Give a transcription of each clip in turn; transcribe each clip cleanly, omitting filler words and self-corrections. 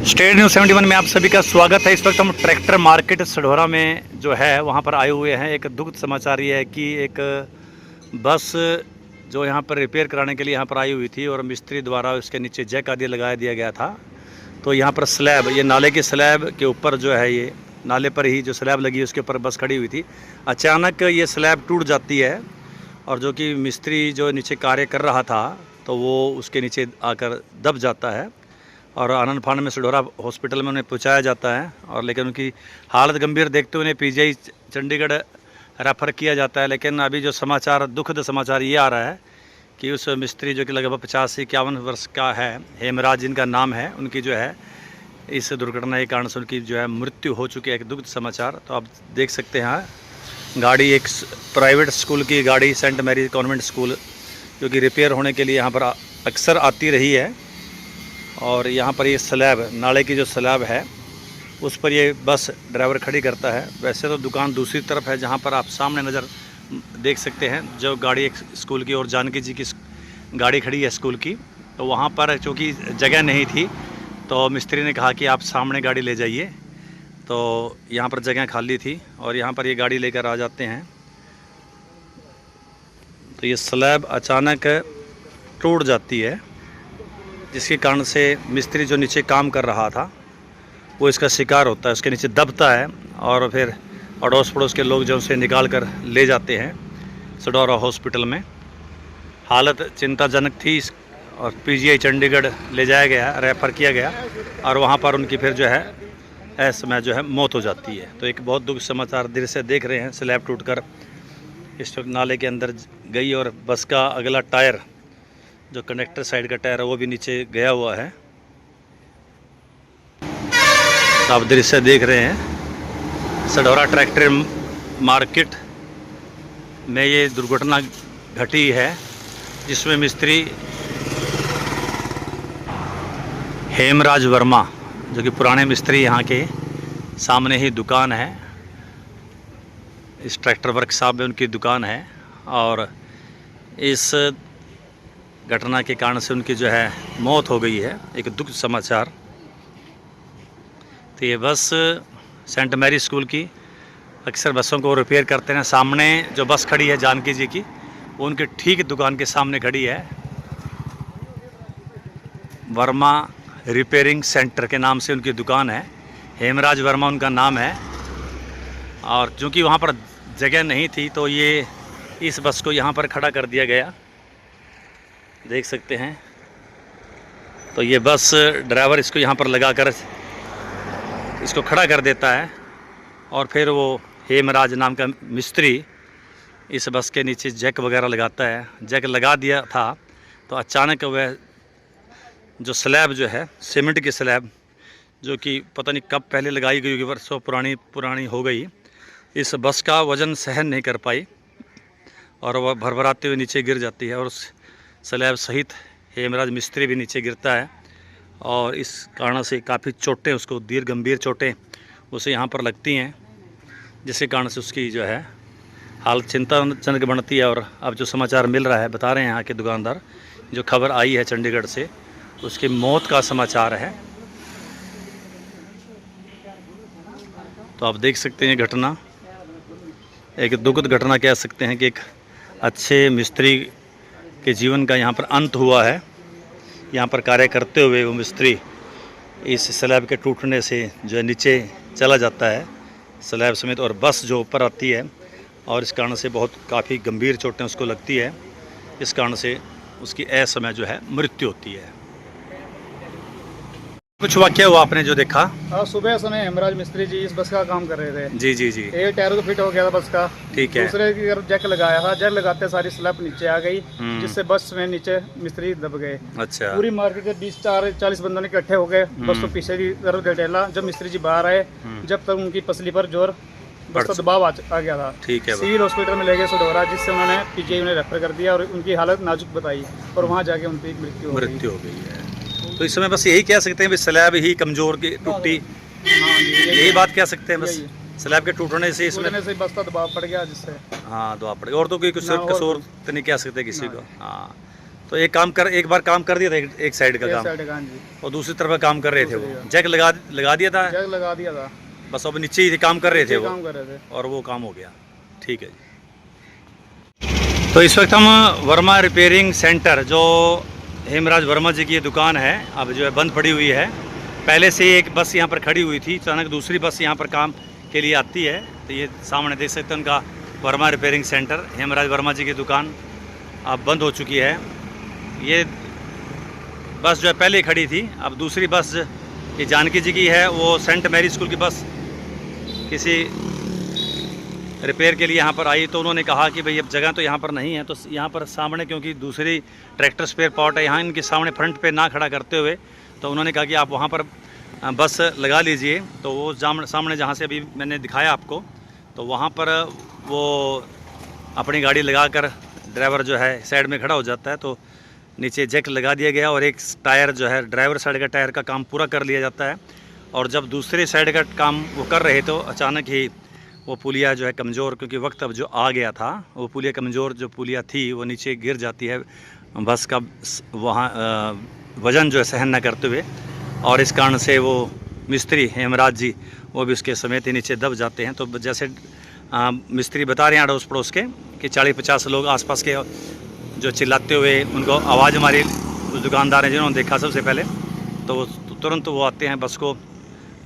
State news 71 में आप सभी का स्वागत है। इस वक्त हम ट्रैक्टर मार्केट सढौरा में जो है वहाँ पर आए हुए हैं। एक दुखद समाचार ये है कि एक बस जो यहाँ पर रिपेयर कराने के लिए यहाँ पर आई हुई थी और मिस्त्री द्वारा उसके नीचे जैक आदि लगा दिया गया था। तो यहाँ पर स्लैब, ये नाले के स्लैब के ऊपर जो है, ये नाले पर ही जो स्लैब लगी है उसके ऊपर बस खड़ी हुई थी। अचानक ये स्लैब टूट जाती है और जो कि मिस्त्री जो नीचे कार्य कर रहा था तो वो उसके नीचे आकर दब जाता है और आनंद फानंद में सढौरा हॉस्पिटल में उन्हें पहुंचाया जाता है। और लेकिन उनकी हालत गंभीर देखते हुए उन्हें पीजीआई चंडीगढ़ रेफ़र किया जाता है। लेकिन अभी जो समाचार, दुखद समाचार ये आ रहा है कि उस मिस्त्री जो कि लगभग 50-51 वर्ष का है, हेमराज जिनका नाम है, उनकी जो है इस दुर्घटना के कारण से उनकी जो है मृत्यु हो चुकी है। एक दुखद समाचार। तो आप देख सकते हैं गाड़ी, एक प्राइवेट स्कूल की गाड़ी, सेंट मैरी कॉन्वेंट स्कूल, जो कि रिपेयर होने के लिए यहाँ पर अक्सर आती रही है। और यहाँ पर ये स्लैब, नाले की जो स्लैब है उस पर ये बस ड्राइवर खड़ी करता है। वैसे तो दुकान दूसरी तरफ है जहाँ पर आप सामने नज़र देख सकते हैं जो गाड़ी एक स्कूल की और जानकी जी की गाड़ी खड़ी है स्कूल की। तो वहाँ पर चूँकि जगह नहीं थी तो मिस्त्री ने कहा कि आप सामने गाड़ी ले जाइए। तो यहाँ पर जगह खाली थी और यहाँ पर ये गाड़ी लेकर आ जाते हैं। तो ये स्लैब अचानक टूट जाती है जिसके कारण से मिस्त्री जो नीचे काम कर रहा था वो इसका शिकार होता है, उसके नीचे दबता है और फिर अड़ोस पड़ोस के लोग जो उसे निकाल कर ले जाते हैं सढौरा हॉस्पिटल में। हालत चिंताजनक थी और पीजीआई चंडीगढ़ ले जाया गया, रेफ़र किया गया और वहाँ पर उनकी फिर जो है समय जो है मौत हो जाती है। तो एक बहुत दुख समाचार दृश्य देख रहे हैं। स्लैब टूटकर इस वक्त नाले के अंदर गई और बस का अगला टायर, जो कंडक्टर साइड का टायर है, वो भी नीचे गया हुआ है। तो आप दृश्य देख रहे हैं सढौरा ट्रैक्टर मार्केट में ये दुर्घटना घटी है जिसमें मिस्त्री हेमराज वर्मा, जो कि पुराने मिस्त्री यहाँ के, सामने ही दुकान है, इस ट्रैक्टर वर्कशॉप में उनकी दुकान है। और इस घटना के कारण से उनकी जो है मौत हो गई है। एक दुख समाचार। तो ये बस सेंट मैरी स्कूल की, अक्सर बसों को रिपेयर करते हैं। सामने जो बस खड़ी है जानकी जी की, वो उनके ठीक दुकान के सामने खड़ी है। वर्मा रिपेयरिंग सेंटर के नाम से उनकी दुकान है। हेमराज वर्मा उनका नाम है। और चूँकि वहाँ पर जगह नहीं थी तो ये इस बस को यहाँ पर खड़ा कर दिया गया, देख सकते हैं। तो ये बस ड्राइवर इसको यहाँ पर लगाकर इसको खड़ा कर देता है और फिर वो हेमराज नाम का मिस्त्री इस बस के नीचे जैक वगैरह लगाता है। जैक लगा दिया था तो अचानक वह जो स्लैब जो है, सीमेंट की स्लैब, जो कि पता नहीं कब पहले लगाई गई होगी, वर्षों पुरानी हो गई, इस बस का वज़न सहन नहीं कर पाई और वह भरभराते हुए नीचे गिर जाती है और उस स्लैब सहित हेमराज मिस्त्री भी नीचे गिरता है। और इस कारण से काफ़ी चोटें, उसको गंभीर चोटें उसे यहाँ पर लगती हैं, जिसके कारण से उसकी जो है हालत चिंताजनक बनती है। और अब जो समाचार मिल रहा है, बता रहे हैं यहाँ के दुकानदार, जो खबर आई है चंडीगढ़ से, उसकी मौत का समाचार है। तो आप देख सकते हैं घटना, एक दुखद घटना कह सकते हैं कि एक अच्छे मिस्त्री के जीवन का यहाँ पर अंत हुआ है। यहाँ पर कार्य करते हुए वो मिस्त्री इस स्लैब के टूटने से जो है नीचे चला जाता है स्लैब समेत, और बस जो ऊपर आती है और इस कारण से बहुत काफ़ी गंभीर चोटें उसको लगती है। इस कारण से उसकी असमय जो है मृत्यु होती है। कुछ वाक्य हुआ आपने जो देखा? सुबह समय हेमराज मिस्त्री जी इस बस का काम कर रहे थे। जी जी जी। एक टायर को फिट हो गया था बस का, ठीक है। दूसरे की तरफ जैक लगाया था, जैक लगाते सारी स्लैब नीचे आ गई, जिससे बस में नीचे मिस्त्री दब गए। अच्छा। पूरी मार्केट के 20-40 बंदों ने इकट्ठे हो गए, बस को पीछे की तरफ डटेला। जब मिस्त्री जी बाहर आए, जब तक उनकी पसली पर जोर बस का दबाव आ गया था। ठीक है। सिविल हॉस्पिटल में ले गए सढौरा, जिससे उन्होंने पीजीआई में रेफर कर दिया और उनकी हालत नाजुक बताई और वहाँ जाके उनकी मृत्यु हो गई है। तो इस समय बस यही कह सकते हैं कि स्लैब ही कमज़ोर की टूटी, यही बात कह सकते हैं बस। स्लैब के टूटने से इसमें बस का दबाव पड़ गया, जिससे हाँ दबाव पड़ गया, और तो कोई कुछ कसूर तो नहीं कह सकते किसी को। हाँ, तो एक बार काम कर दिया था एक साइड का काम, साइड का, हाँ जी। और दूसरी तरफ काम कर रहे थे वो, जैक लगा दिया था, जग लगा दिया था, बस अब नीचे ही काम कर रहे थे वो, काम कर रहे थे और वो काम हो गया। ठीक है जी। तो इस वक्त हम वर्मा रिपेयरिंग सेंटर, जो हेमराज वर्मा जी की ये दुकान है, अब जो है बंद पड़ी हुई है। पहले से एक बस यहाँ पर खड़ी हुई थी, अचानक दूसरी बस यहाँ पर काम के लिए आती है। तो ये सामने देख सकते हैं उनका वर्मा रिपेयरिंग सेंटर, हेमराज वर्मा जी की दुकान अब बंद हो चुकी है। ये बस जो है पहले खड़ी थी, अब दूसरी बस ये जानकी जी की है, वो सेंट मैरी स्कूल की बस किसी रिपेयर के लिए यहाँ पर आई। तो उन्होंने कहा कि भाई अब जगह तो यहाँ पर नहीं है, तो यहाँ पर सामने, क्योंकि दूसरी ट्रैक्टर स्पेयर पार्ट है यहाँ, इनके सामने फ्रंट पे ना खड़ा करते हुए, तो उन्होंने कहा कि आप वहाँ पर बस लगा लीजिए। तो वो सामने जहाँ से अभी मैंने दिखाया आपको, तो वहाँ पर वो अपनी गाड़ी लगाकर ड्राइवर जो है साइड में खड़ा हो जाता है, तो नीचे जैक लगा दिया गया और एक टायर जो है ड्राइवर साइड का टायर का काम पूरा कर लिया जाता है। और जब दूसरे साइड का काम वो कर रहे तो अचानक ही वो पुलिया जो है कमज़ोर, क्योंकि वक्त अब जो आ गया था, वो पुलिया कमज़ोर जो पुलिया थी वो नीचे गिर जाती है बस का वहाँ वज़न जो है सहन न करते हुए, और इस कारण से वो मिस्त्री हेमराज जी वो भी उसके समेत ही नीचे दब जाते हैं। तो जैसे मिस्त्री बता रहे हैं अड़ोस पड़ोस के कि 40-50 लोग आसपास के जो चिल्लाते हुए उनको आवाज़ मारी, उस दुकानदार हैं जिन्होंने देखा सबसे पहले, तो वो तुरंत वो आते हैं, बस को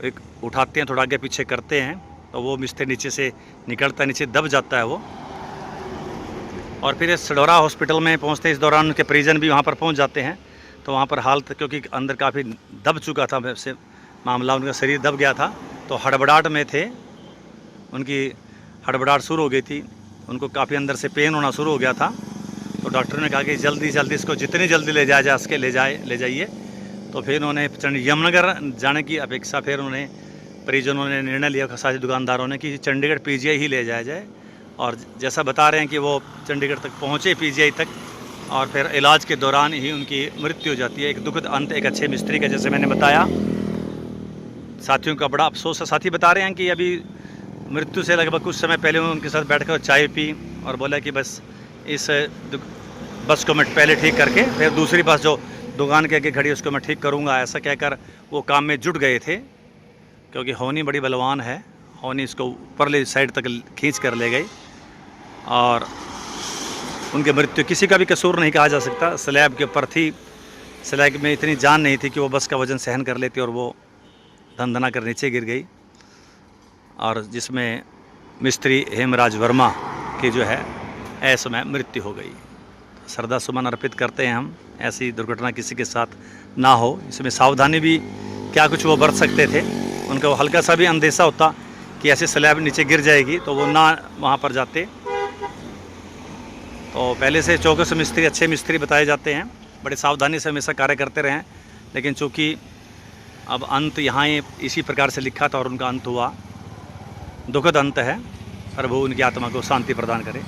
एक उठाते हैं, थोड़ा आगे पीछे करते हैं, तो वो मिस्त्री नीचे से निकलता है, नीचे दब जाता है वो। और फिर इस सढौरा हॉस्पिटल में पहुंचते इस दौरान उनके परिजन भी वहां पर पहुंच जाते हैं। तो वहां पर हालत, क्योंकि अंदर काफ़ी दब चुका था वैसे मामला, उनका शरीर दब गया था, तो हड़बड़ाहट में थे, उनकी हड़बड़ाहट शुरू हो गई थी, उनको काफ़ी अंदर से पेन होना शुरू हो गया था। तो डॉक्टर ने कहा कि जल्दी इसको जितनी जल्दी ले जाया जा सके ले जाइए। तो फिर उन्होंने यमुनानगर जाने की अपेक्षा, फिर उन्होंने परिजनों ने निर्णय लिया, सारे दुकानदारों ने, कि चंडीगढ़ पीजीआई ही ले जाया जाए। और जैसा बता रहे हैं कि वो चंडीगढ़ तक पहुँचे, पीजीआई तक, और फिर इलाज के दौरान ही उनकी मृत्यु हो जाती है। एक दुखद अंत एक अच्छे मिस्त्री का, जैसे मैंने बताया। साथियों का बड़ा अफसोस है, साथी बता रहे हैं कि अभी मृत्यु से लगभग कुछ समय पहले उनके साथ बैठकर चाय पी और बोला कि बस इस बस को मैं पहले ठीक करके फिर दूसरी बस जो दुकान के आगे खड़ी उसको मैं ठीक करूंगा, ऐसा कहकर वो काम में जुट गए थे। क्योंकि होनी बड़ी बलवान है, होनी इसको ऊपरली साइड तक खींच कर ले गई, और उनकी मृत्यु किसी का भी कसूर नहीं कहा जा सकता। स्लैब के ऊपर थी, स्लैब में इतनी जान नहीं थी कि वो बस का वज़न सहन कर लेती, और वो धंधना कर नीचे गिर गई, और जिसमें मिस्त्री हेमराज वर्मा की जो है ऐसमय मृत्यु हो गई। श्रद्धा सुमन अर्पित करते हैं हम, ऐसी दुर्घटना किसी के साथ ना हो। इसमें सावधानी भी क्या कुछ वो बरत सकते थे, उनका वो हल्का सा भी अंदेशा होता कि ऐसे स्लैब नीचे गिर जाएगी तो वो ना वहाँ पर जाते। तो पहले से चौकस मिस्त्री, अच्छे मिस्त्री बताए जाते हैं, बड़े सावधानी से हमेशा कार्य करते रहे। लेकिन चूँकि अब अंत यहाँ इसी प्रकार से लिखा था और उनका अंत हुआ, दुखद अंत है। प्रभु उनकी आत्मा को शांति प्रदान करे।